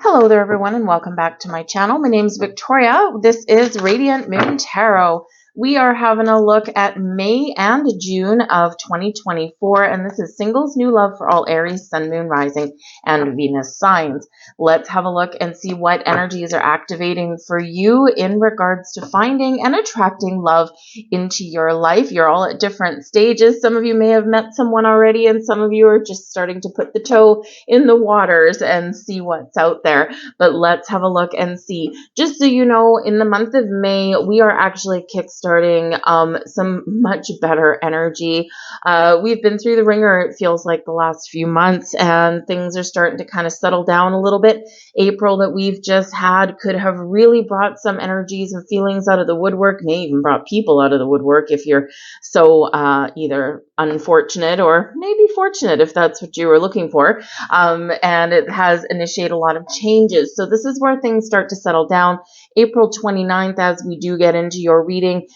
Hello there, everyone, and welcome back to my channel. My name is Victoria. This is Radiant Moon Tarot. We are having a look at May and June of 2024, and this is Singles New Love for all Aries, Sun, Moon, Rising, and Venus signs. Let's have a look and see what energies are activating for you in regards to finding and attracting love into your life. You're all at different stages. Some of you may have met someone already, and some of you are just starting to put the toe in the waters and see what's out there. But let's have a look and see. Just so you know, in the month of May, we are actually kickstarting some much better energy. We've been through the ringer, it feels like, the last few months, and things are starting to kind of settle down a little bit. April that we've just had could have really brought some energies and feelings out of the woodwork, may even brought people out of the woodwork if you're so either unfortunate or maybe fortunate, if that's what you were looking for. And it has initiated a lot of changes. So this is where things start to settle down. April 29th, as we do get into your reading,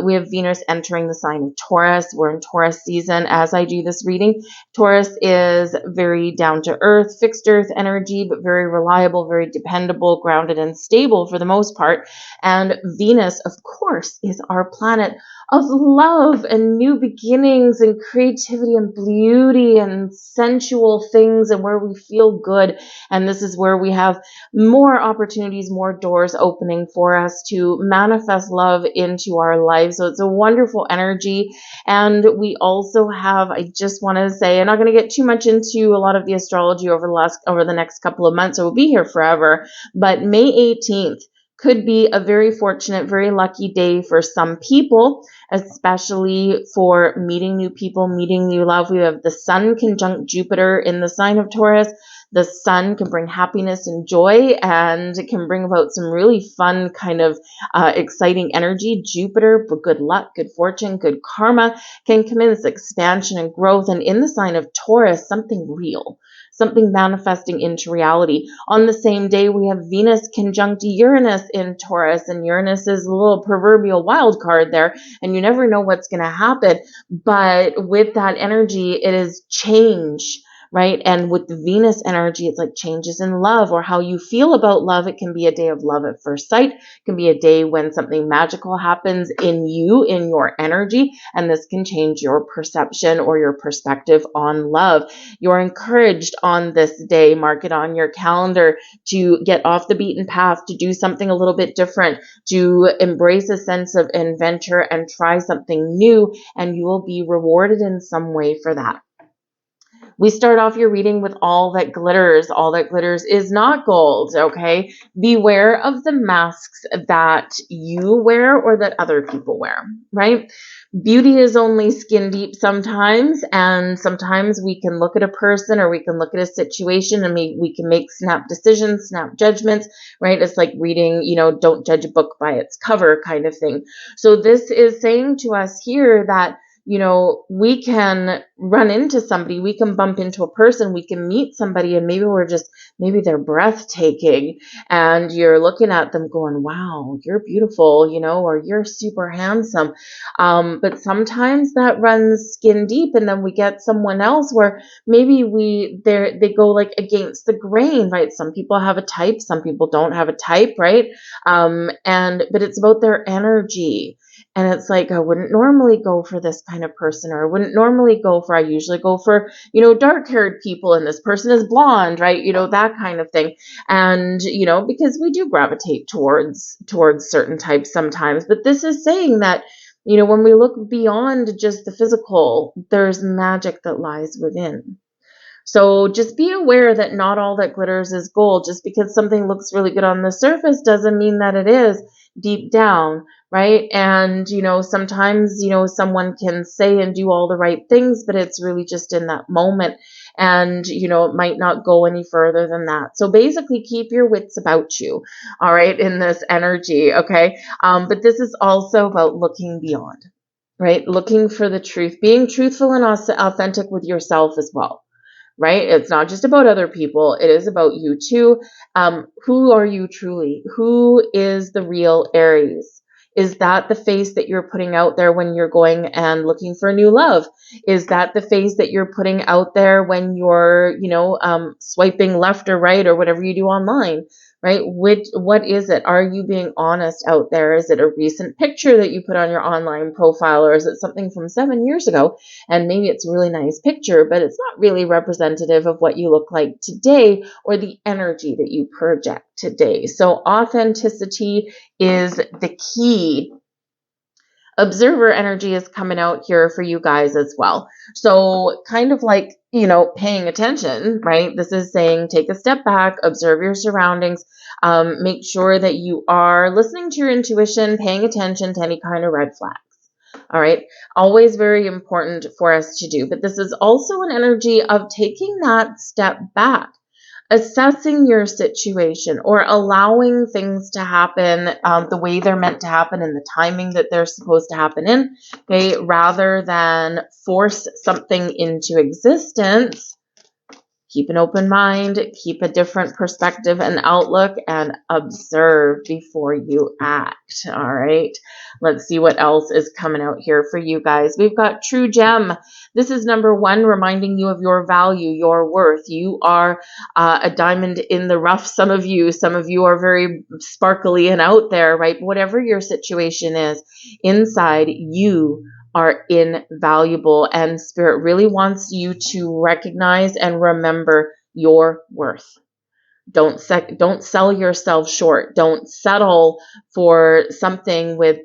we have Venus entering the sign of Taurus. We're in Taurus season as I do this reading. Taurus is very down to earth, fixed earth energy, but very reliable, very dependable, grounded, and stable for the most part. And Venus, of course, is our planet of love and new beginnings and creativity and beauty and sensual things, and where we feel good. And this is where we have more opportunities, more doors opening for us to manifest love into our lives. So it's a wonderful energy. And we also have, I just want to say, I'm not going to get too much into a lot of the astrology over the next couple of months, or we'll be here forever, but May 18th could be a very fortunate, very lucky day for some people, especially for meeting new people, meeting new love. We have the Sun conjunct Jupiter in the sign of Taurus. The Sun can bring happiness and joy, and it can bring about some really fun, kind of exciting energy. Jupiter, good luck, good fortune, good karma, can come in this expansion and growth. And in the sign of Taurus, something real, something manifesting into reality. On the same day, we have Venus conjunct Uranus in Taurus, and Uranus is a little proverbial wild card there, and you never know what's going to happen. But with that energy, it is change, right? And with the Venus energy, it's like changes in love or how you feel about love. It can be a day of love at first sight. It can be a day when something magical happens in you, in your energy, and this can change your perception or your perspective on love. You're encouraged on this day, mark it on your calendar, to get off the beaten path, to do something a little bit different, to embrace a sense of adventure and try something new, and you will be rewarded in some way for that. We start off your reading with all that glitters. All that glitters is not gold, okay? Beware of the masks that you wear or that other people wear, right? Beauty is only skin deep sometimes, and sometimes we can look at a person or we can look at a situation and we can make snap decisions, snap judgments, right? It's like reading, don't judge a book by its cover kind of thing. So this is saying to us here that we can run into somebody, we can bump into a person, we can meet somebody, and maybe they're breathtaking, and you're looking at them going, wow, you're beautiful, or you're super handsome. But sometimes that runs skin deep, and then we get someone else where maybe they go like against the grain, right? Some people have a type, some people don't have a type, right? But it's about their energy. And it's like, I wouldn't normally go for this kind of person, or I usually go for, dark haired people, and this person is blonde, right? That kind of thing. And, because we do gravitate towards certain types sometimes, but this is saying that, when we look beyond just the physical, there's magic that lies within. So just be aware that not all that glitters is gold. Just because something looks really good on the surface doesn't mean that it is deep down, right? And, sometimes, someone can say and do all the right things, but it's really just in that moment. And, it might not go any further than that. So basically keep your wits about you, all right, in this energy, okay? But this is also about looking beyond, right? Looking for the truth, being truthful and authentic with yourself as well. Right? It's not just about other people. It is about you too. Who are you truly? Who is the real Aries? Is that the face that you're putting out there when you're going and looking for new love? Is that the face that you're putting out there when you're, swiping left or right or whatever you do online, right? What is it? Are you being honest out there? Is it a recent picture that you put on your online profile, or is it something from 7 years ago? And maybe it's a really nice picture, but it's not really representative of what you look like today or the energy that you project today. So authenticity is the key. Observer energy is coming out here for you guys as well. So kind of like, paying attention, right? This is saying take a step back, observe your surroundings, make sure that you are listening to your intuition, paying attention to any kind of red flags. All right. Always very important for us to do. But this is also an energy of taking that step back, assessing your situation, or allowing things to happen the way they're meant to happen in the timing that they're supposed to happen in, okay, rather than force something into existence. Keep an open mind, keep a different perspective and outlook, and observe before you act. All right. Let's see what else is coming out here for you guys. We've got True Gem. This is number 1, reminding you of your value, your worth. You are a diamond in the rough. Some of you are very sparkly and out there, right? Whatever your situation is, inside you are invaluable, and Spirit really wants you to recognize and remember your worth. Don't sell yourself short. Don't settle for something with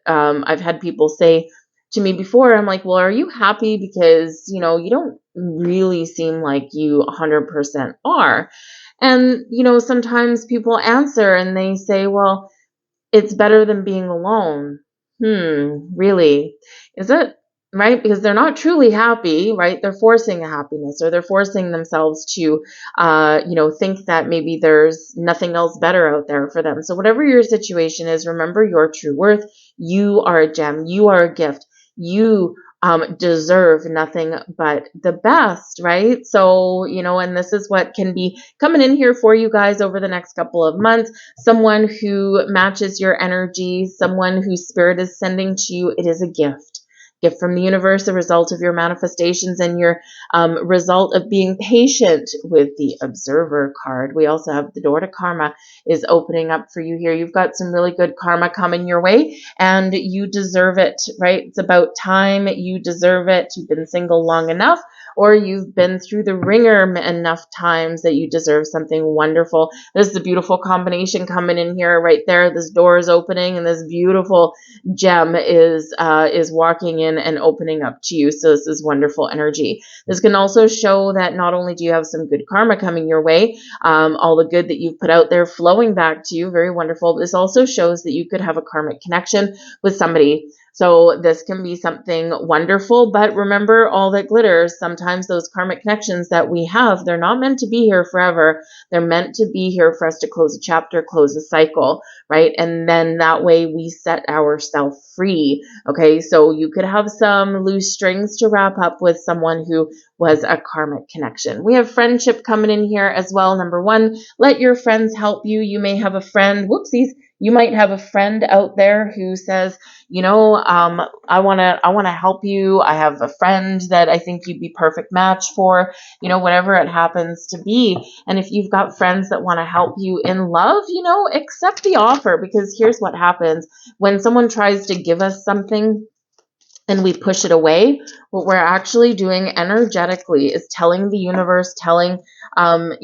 I've had people say to me before, I'm like, well, are you happy? Because, you don't really seem like you 100% are. And, sometimes people answer and they say, well, it's better than being alone. Really? Is it? Right? Because they're not truly happy, right? They're forcing a happiness, or they're forcing themselves to, think that maybe there's nothing else better out there for them. So whatever your situation is, remember your true worth. You are a gem. You are a gift. You deserve nothing but the best, right? So, and this is what can be coming in here for you guys over the next couple of months. Someone who matches your energy, someone whose spirit is sending to you. It is a gift. Gift from the universe, a result of your manifestations and your result of being patient with the Observer card. We also have the door to karma is opening up for you here. You've got some really good karma coming your way, and you deserve it, right? It's about time. You deserve it. You've been single long enough, or you've been through the ringer enough times that you deserve something wonderful. This is a beautiful combination coming in here right there. This door is opening, and this beautiful gem is walking in and opening up to you. So this is wonderful energy. This can also show that not only do you have some good karma coming your way, all the good that you've put out there flowing back to you, very wonderful. This also shows that you could have a karmic connection with somebody. So this can be something wonderful, but remember, all that glitters, sometimes those karmic connections that we have, they're not meant to be here forever. They're meant to be here for us to close a chapter, close a cycle, right? And then that way we set ourselves free. Okay, so you could have some loose strings to wrap up with someone who was a karmic connection. We have friendship coming in here as well. Number 1, let your friends help you. You may have a friend, whoopsies, you might have a friend out there who says, I want to help you. I have a friend that I think you'd be perfect match for, whatever it happens to be. And if you've got friends that want to help you in love, accept the offer, because here's what happens when someone tries to give us something and we push it away. What we're actually doing energetically is telling the universe, telling our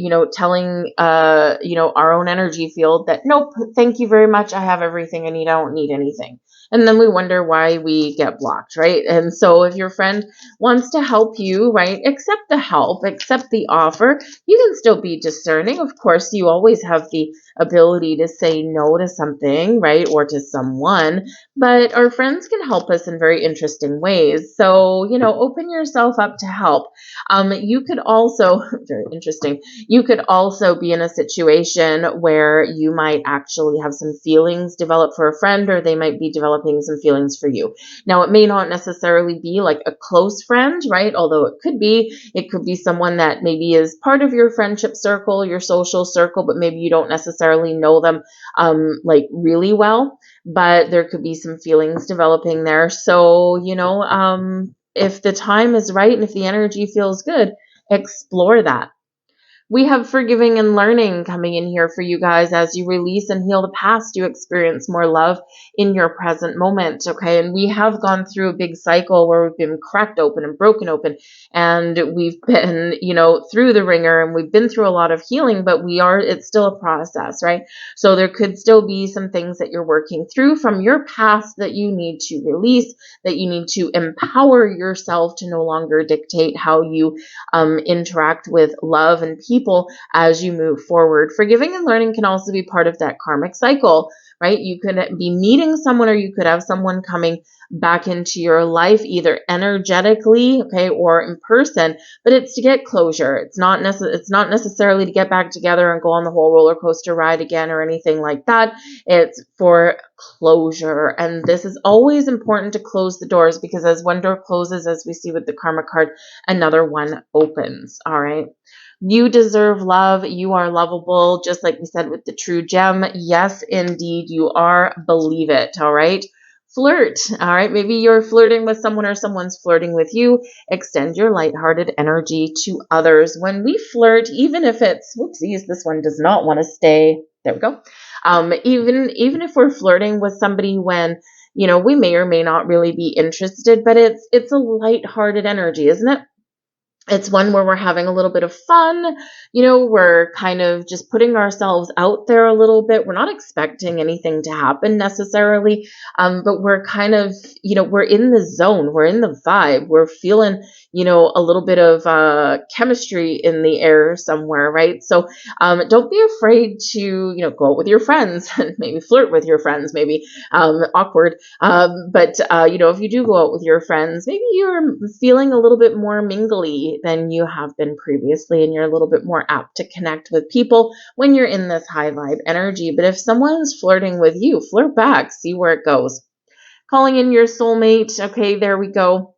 own energy field that, nope, thank you very much. I have everything I need. I don't need anything. And then we wonder why we get blocked, right? And so if your friend wants to help you, right, accept the help, accept the offer. You can still be discerning. Of course, you always have the ability to say no to something, right, or to someone, but our friends can help us in very interesting ways. So, open yourself up to help. You could also, very interesting, you could also be in a situation where you might actually have some feelings develop for a friend, or they might be developing some feelings for you. Now, it may not necessarily be like a close friend, right? Although it could be someone that maybe is part of your friendship circle, your social circle, but maybe you don't necessarily necessarily know them like really well, but there could be some feelings developing there. So, if the time is right and if the energy feels good, explore that. We have forgiving and learning coming in here for you guys. As you release and heal the past, you experience more love in your present moment. Okay. And we have gone through a big cycle where we've been cracked open and broken open, and we've been, through the ringer, and we've been through a lot of healing, but it's still a process, right? So there could still be some things that you're working through from your past that you need to release, that you need to empower yourself to no longer dictate how you interact with love and people as you move forward. Forgiving and learning can also be part of that karmic cycle, right? You could be meeting someone, or you could have someone coming back into your life, either energetically, okay, or in person, but it's to get closure. It's not necessarily to get back together and go on the whole roller coaster ride again or anything like that. It's for closure. And this is always important to close the doors, because as one door closes, as we see with the karma card, another one opens. All right. You deserve love. You are lovable. Just like we said with the true gem. Yes, indeed, you are. Believe it. All right. Flirt. All right. Maybe you're flirting with someone, or someone's flirting with you. Extend your lighthearted energy to others. When we flirt, even if it's, whoopsies, this one does not want to stay. There we go. Even if we're flirting with somebody when, we may or may not really be interested, but it's a lighthearted energy, isn't it? It's one where we're having a little bit of fun, we're kind of just putting ourselves out there a little bit. We're not expecting anything to happen necessarily, but we're kind of, we're in the zone, we're in the vibe, we're feeling, a little bit of chemistry in the air somewhere, right? So don't be afraid to, go out with your friends and maybe flirt with your friends, maybe awkward. But if you do go out with your friends, maybe you're feeling a little bit more mingly than you have been previously, and you're a little bit more apt to connect with people when you're in this high vibe energy. But if someone's flirting with you, flirt back, see where it goes. Calling in your soulmate. Okay, there we go.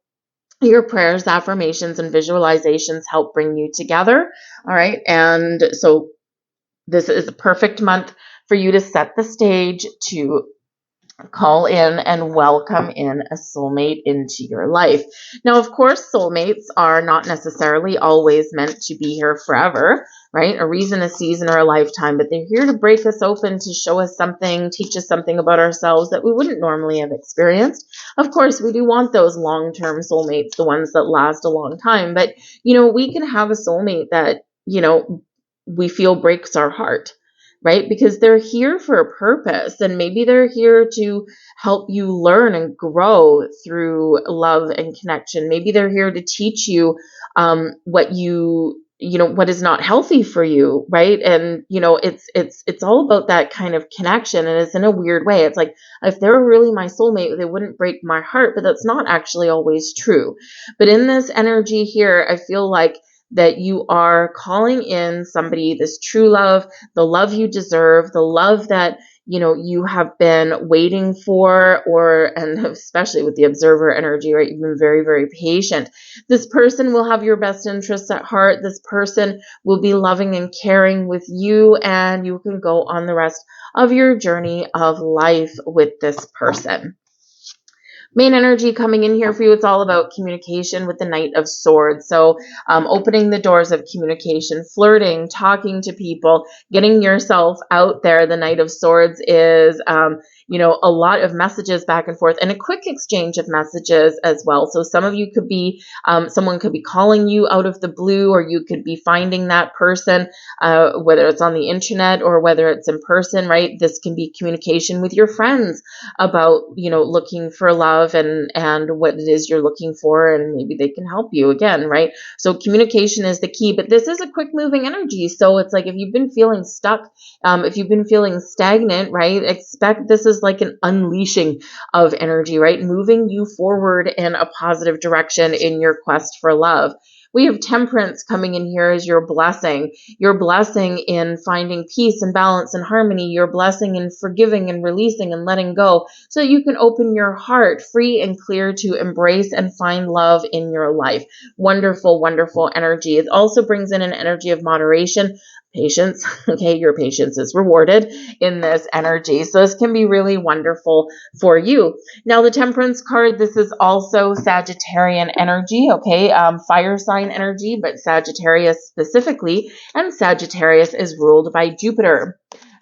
Your prayers, affirmations, and visualizations help bring you together. All right. And so this is a perfect month for you to set the stage to call in and welcome in a soulmate into your life. Now, of course, soulmates are not necessarily always meant to be here forever, right? A reason, a season, or a lifetime, but they're here to break us open, to show us something, teach us something about ourselves that we wouldn't normally have experienced. Of course, we do want those long-term soulmates, the ones that last a long time, but, we can have a soulmate that, we feel breaks our heart, right? Because they're here for a purpose, and maybe they're here to help you learn and grow through love and connection. Maybe they're here to teach you what what is not healthy for you, right? And it's all about that kind of connection, and it's in a weird way. It's like, if they were really my soulmate, they wouldn't break my heart, but that's not actually always true. But in this energy here, I feel like that you are calling in somebody, this true love, the love you deserve, the love that, you have been waiting for, and especially with the observer energy, right? You've been very, very patient. This person will have your best interests at heart. This person will be loving and caring with you, and you can go on the rest of your journey of life with this person. Main energy coming in here for you, it's all about communication with the Knight of Swords. So opening the doors of communication, flirting, talking to people, getting yourself out there. The Knight of Swords is, a lot of messages back and forth, and a quick exchange of messages as well. So some of you could be, someone could be calling you out of the blue, or you could be finding that person, whether it's on the internet or whether it's in person, right? This can be communication with your friends about, looking for love and what it is you're looking for, and maybe they can help you again, right? So communication is the key, but this is a quick moving energy. So it's like, if you've been feeling stuck, if you've been feeling stagnant, right, expect this is like an unleashing of energy, right? Moving you forward in a positive direction in your quest for love. We have Temperance coming in here as your blessing in finding peace and balance and harmony, your blessing in forgiving and releasing and letting go, so that you can open your heart free and clear to embrace and find love in your life. Wonderful, wonderful energy. It also brings in an energy of moderation, patience. Okay, your patience is rewarded in this energy. So this can be really wonderful for you. Now, the Temperance card, this is also Sagittarian energy, okay, fire sign energy, but Sagittarius specifically, and Sagittarius is ruled by Jupiter.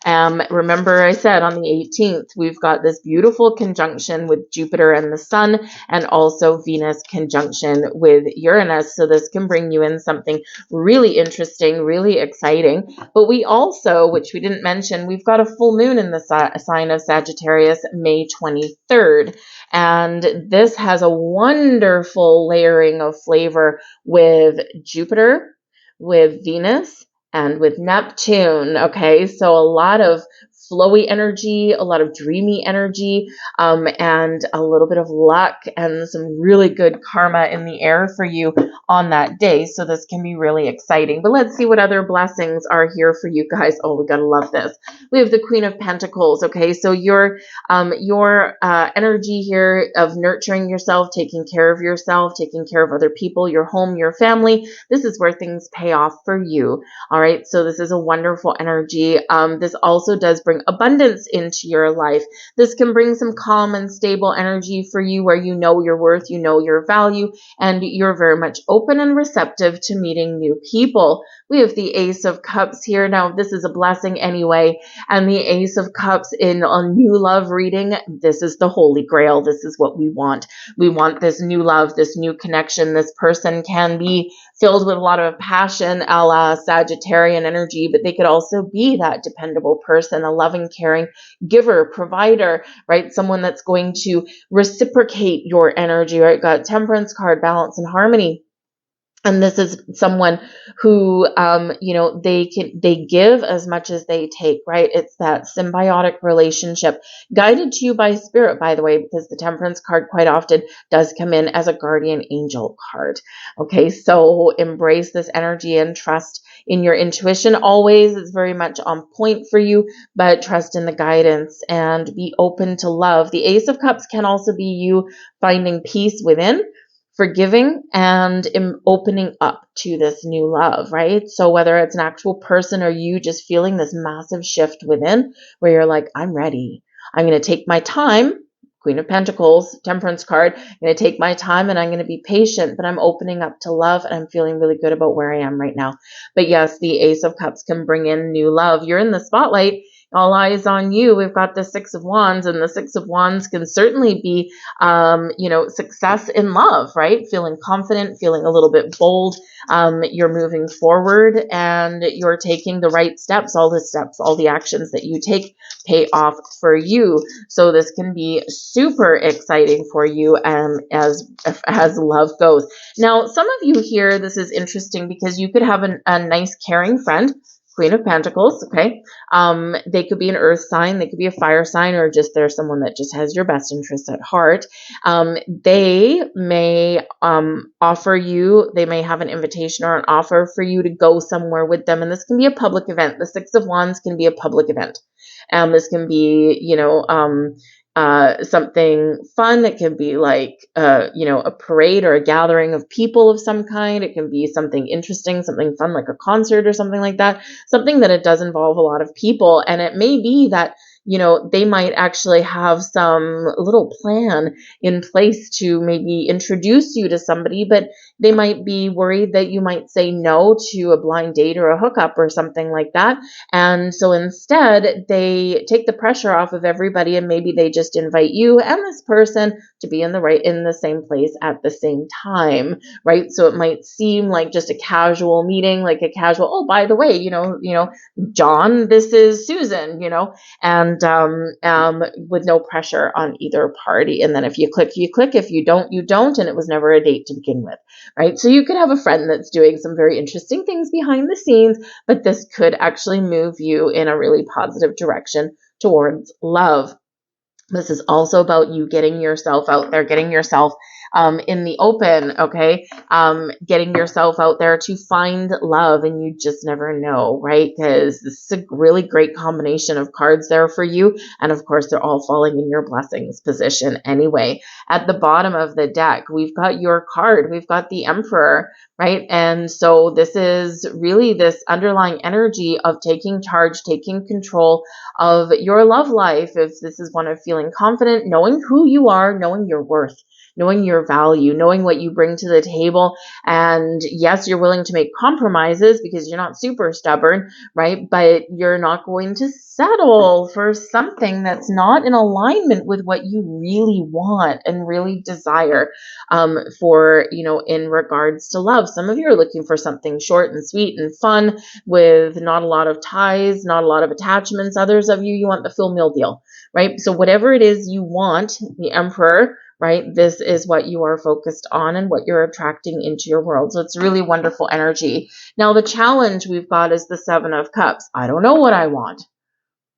Remember I said on the 18th, we've got this beautiful conjunction with Jupiter and the Sun, and also Venus conjunction with Uranus. So this can bring you in something really interesting, really exciting. But we also, which we didn't mention, we've got a full moon in the sign of Sagittarius, May 23rd. And this has a wonderful layering of flavor with Jupiter, with Venus, and with Neptune. Okay, so a lot of flowy energy, a lot of dreamy energy, and a little bit of luck and some really good karma in the air for you on that day. So this can be really exciting. But let's see what other blessings are here for you guys. Oh, we gotta love this. We have the Queen of Pentacles. Okay, so your energy here of nurturing yourself, taking care of yourself, taking care of other people, your home, your family. This is where things pay off for you. All right, so this is a wonderful energy. This also does bring abundance into your life. This can bring some calm and stable energy for you where you know your worth, you know your value, and you're very much open and receptive to meeting new people. We have the Ace of Cups here. Now, this is a blessing anyway, and the Ace of Cups in a new love reading, this is the Holy Grail. This is what we want. We want this new love, this new connection. This person can be filled with a lot of passion, a la Sagittarian energy, but they could also be that dependable person, a loving, caring giver, provider, right? Someone that's going to reciprocate your energy, right? Got Temperance card, balance and harmony. And this is someone who, they give as much as they take, right? It's that symbiotic relationship guided to you by spirit, by the way, because the Temperance card quite often does come in as a guardian angel card. Okay, so embrace this energy and trust in your intuition. Always, it's very much on point for you, but trust in the guidance and be open to love. The Ace of Cups can also be you finding peace within, forgiving, and opening up to this new love, right? So whether it's an actual person or you just feeling this massive shift within where you're like, I'm ready. I'm going to take my time. Queen of Pentacles, Temperance card. I'm going to take my time and I'm going to be patient, but I'm opening up to love and I'm feeling really good about where I am right now. But yes, the Ace of Cups can bring in new love. You're in the spotlight. All eyes on you. We've got the Six of Wands, and the Six of Wands can certainly be, success in love, right? Feeling confident, feeling a little bit bold. You're moving forward and you're taking the right steps. All the actions that you take pay off for you. So this can be super exciting for you as love goes. Now, some of you here, this is interesting because you could have a nice, caring friend. Queen of Pentacles, okay? They could be an earth sign, they could be a fire sign, or just they're someone that just has your best interests at heart. They may offer you, they may have an invitation or an offer for you to go somewhere with them, and this can be a public event. The Six of Wands can be a public event. This can be, something fun. It can be like, a parade or a gathering of people of some kind. It can be something interesting, something fun, like a concert or something like that, something that it does involve a lot of people. And it may be that, they might actually have some little plan in place to maybe introduce you to somebody, but they might be worried that you might say no to a blind date or a hookup or something like that. And so instead, they take the pressure off of everybody and maybe they just invite you and this person to be in the same place at the same time, right? So it might seem like just a casual meeting, like a casual, oh, by the way, John, this is Susan, and with no pressure on either party. And then if you click, you click. If you don't, you don't. And it was never a date to begin with, right? So you could have a friend that's doing some very interesting things behind the scenes, but this could actually move you in a really positive direction towards love. This is also about you getting yourself out there, getting yourself in the open, okay? Getting yourself out there to find love, and you just never know, right? Because this is a really great combination of cards there for you. And of course, they're all falling in your blessings position anyway. At the bottom of the deck, we've got your card. We've got the Emperor, right? And so this is really this underlying energy of taking charge, taking control of your love life. If this is one of feeling confident, knowing who you are, knowing your worth, knowing your value, knowing what you bring to the table. And yes, you're willing to make compromises because you're not super stubborn, right? But you're not going to settle for something that's not in alignment with what you really want and really desire, for, in regards to love. Some of you are looking for something short and sweet and fun with not a lot of ties, not a lot of attachments. Others of you want the full meal deal, right? So whatever it is you want, the Emperor, right? This is what you are focused on and what you're attracting into your world. So it's really wonderful energy. Now, the challenge we've got is the Seven of Cups. I don't know what I want,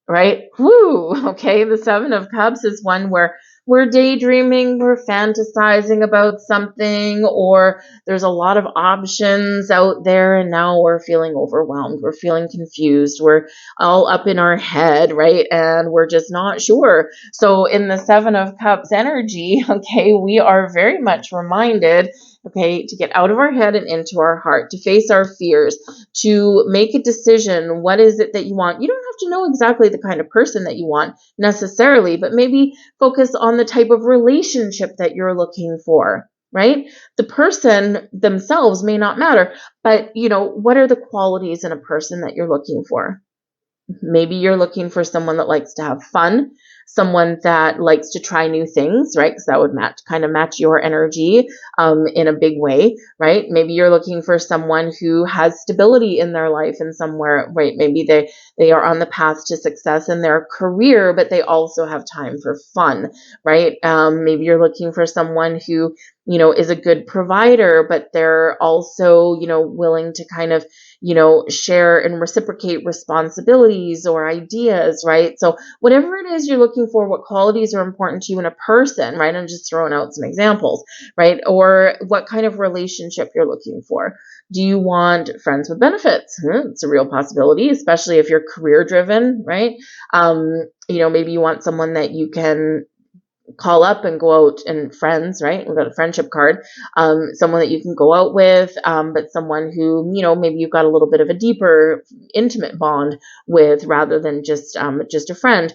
right? Woo! Okay, the Seven of Cups is one where we're daydreaming, we're fantasizing about something, or there's a lot of options out there, and now we're feeling overwhelmed, we're feeling confused, we're all up in our head, right? And we're just not sure. So in the Seven of Cups energy, okay, we are very much reminded, okay, to get out of our head and into our heart, to face our fears, to make a decision. What is it that you want? You don't have to know exactly the kind of person that you want necessarily, but maybe focus on the type of relationship that you're looking for, right? The person themselves may not matter, but what are the qualities in a person that you're looking for? Maybe you're looking for someone that likes to have fun, someone that likes to try new things, right? Because that would match your energy in a big way, right? Maybe you're looking for someone who has stability in their life in somewhere, right? Maybe they are on the path to success in their career, but they also have time for fun, right? Maybe you're looking for someone who is a good provider, but they're also, willing to kind of, share and reciprocate responsibilities or ideas, right? So whatever it is you're looking for, what qualities are important to you in a person, right? I'm just throwing out some examples, right? Or what kind of relationship you're looking for. Do you want friends with benefits? It's a real possibility, especially if you're career driven, right? Maybe you want someone that you can call up and go out, and friends, right? We've got a friendship card. Someone that you can go out with, but someone who, maybe you've got a little bit of a deeper, intimate bond with, rather than just a friend.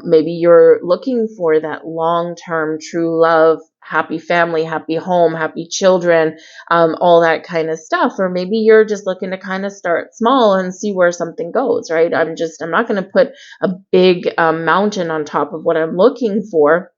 Maybe you're looking for that long-term true love, happy family, happy home, happy children, all that kind of stuff. Or maybe you're just looking to kind of start small and see where something goes, right? I'm not going to put a big mountain on top of what I'm looking for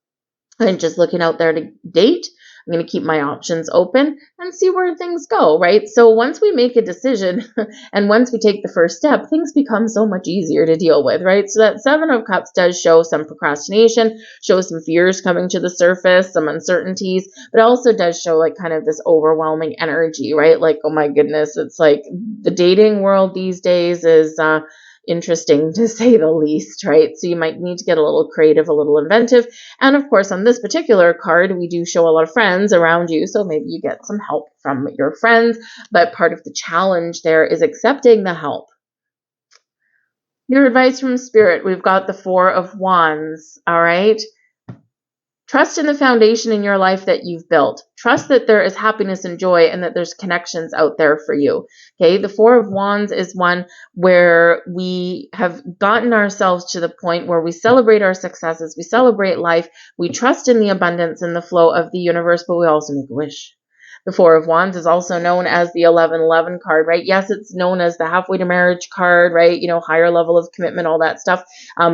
and just looking out there to date. I'm going to keep my options open and see where things go, right? So once we make a decision and once we take the first step, things become so much easier to deal with, right? So that Seven of Cups does show some procrastination, shows some fears coming to the surface, some uncertainties, but it also does show like kind of this overwhelming energy, right? Like, oh my goodness, it's like the dating world these days is interesting to say the least, right? So you might need to get a little creative, a little inventive. And of course, on this particular card, we do show a lot of friends around you. So maybe you get some help from your friends, but part of the challenge there is accepting the help. Your advice from Spirit, we've got the Four of Wands, all right? Trust in the foundation in your life that you've built. Trust that there is happiness and joy and that there's connections out there for you. Okay, the Four of Wands is one where we have gotten ourselves to the point where we celebrate our successes, we celebrate life, we trust in the abundance and the flow of the universe, but we also make a wish. The Four of Wands is also known as the 1111 card, right? Yes, it's known as the halfway to marriage card, right? Higher level of commitment, all that stuff.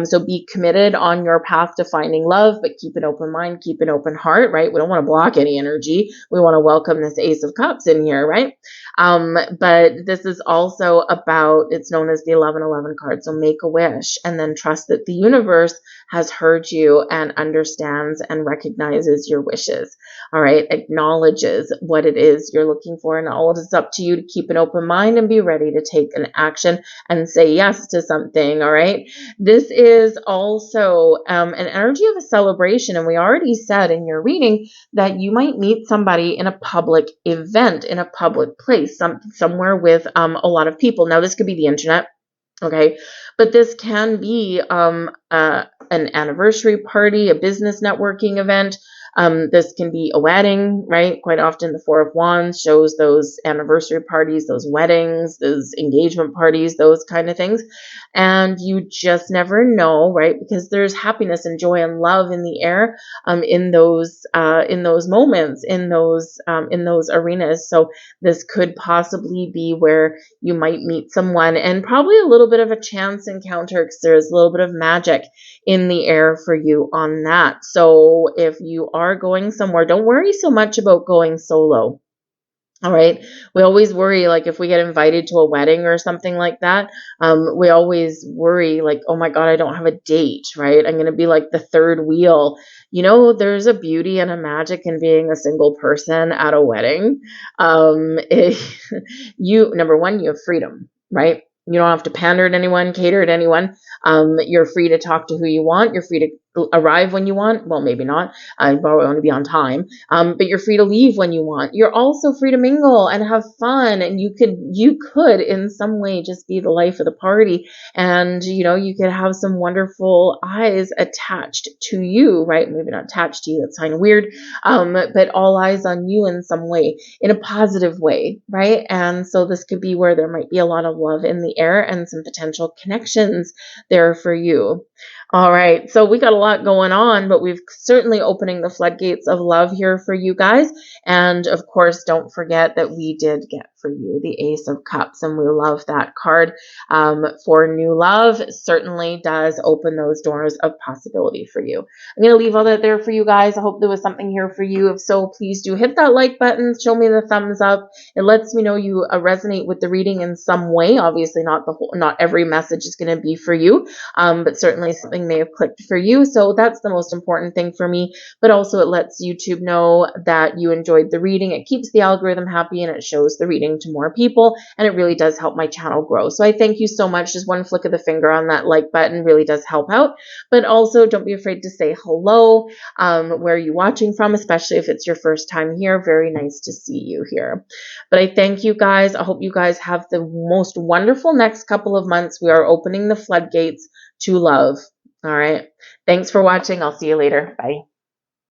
So be committed on your path to finding love, but keep an open mind, keep an open heart, right? We don't want to block any energy. We want to welcome this Ace of Cups in here, right? But this is also about, it's known as the 1111 card. So make a wish and then trust that the universe has heard you and understands and recognizes your wishes. All right, acknowledges what it is you're looking for, and all it is up to you to keep an open mind and be ready to take an action and say yes to something. All right, this is also an energy of a celebration, and we already said in your reading that you might meet somebody in a public event, in a public place, somewhere with a lot of people. Now, this could be the internet. Okay, but this can be an anniversary party, a business networking event. This can be a wedding, right? Quite often the Four of Wands shows those anniversary parties, those weddings, those engagement parties, those kind of things. And you just never know, right? Because there's happiness and joy and love in the air, in those moments, in those arenas. So this could possibly be where you might meet someone, and probably a little bit of a chance encounter, because there's a little bit of magic in the air for you on that. So if you are going somewhere, don't worry so much about going solo. All right. We always worry, like if we get invited to a wedding or something like that, we always worry like, oh my God, I don't have a date, right? I'm going to be like the third wheel. There's a beauty and a magic in being a single person at a wedding. Number one, you have freedom, right? You don't have to pander to anyone, cater to anyone. You're free to talk to who you want. You're free to arrive when you want. Well, maybe not. I probably want to be on time. But you're free to leave when you want. You're also free to mingle and have fun. And you could in some way just be the life of the party. And, you could have some wonderful eyes attached to you, right? Maybe not attached to you. That's kind of weird. But all eyes on you in some way, in a positive way, right? And so this could be where there might be a lot of love in the air and some potential connections there for you. All right, so we got a lot going on, but we've certainly opening the floodgates of love here for you guys. And of course, don't forget that we did get for you the Ace of Cups, and we love that card for new love. It certainly does open those doors of possibility for you. I'm going to leave all that there for you guys. I hope there was something here for you. If so, please do hit that like button. Show me the thumbs up. It lets me know you resonate with the reading in some way. Obviously, not every message is going to be for you, but certainly something may have clicked for you. So that's the most important thing for me. But also it lets YouTube know that you enjoyed the reading. It keeps the algorithm happy, and it shows the reading to more people, and it really does help my channel grow. So I thank you so much. Just one flick of the finger on that like button really does help out. But also don't be afraid to say hello. Where are you watching from, especially if it's your first time here. Very nice to see you here. But I thank you guys. I hope you guys have the most wonderful next couple of months. We are opening the floodgates to love. All right. Thanks for watching. I'll see you later. Bye.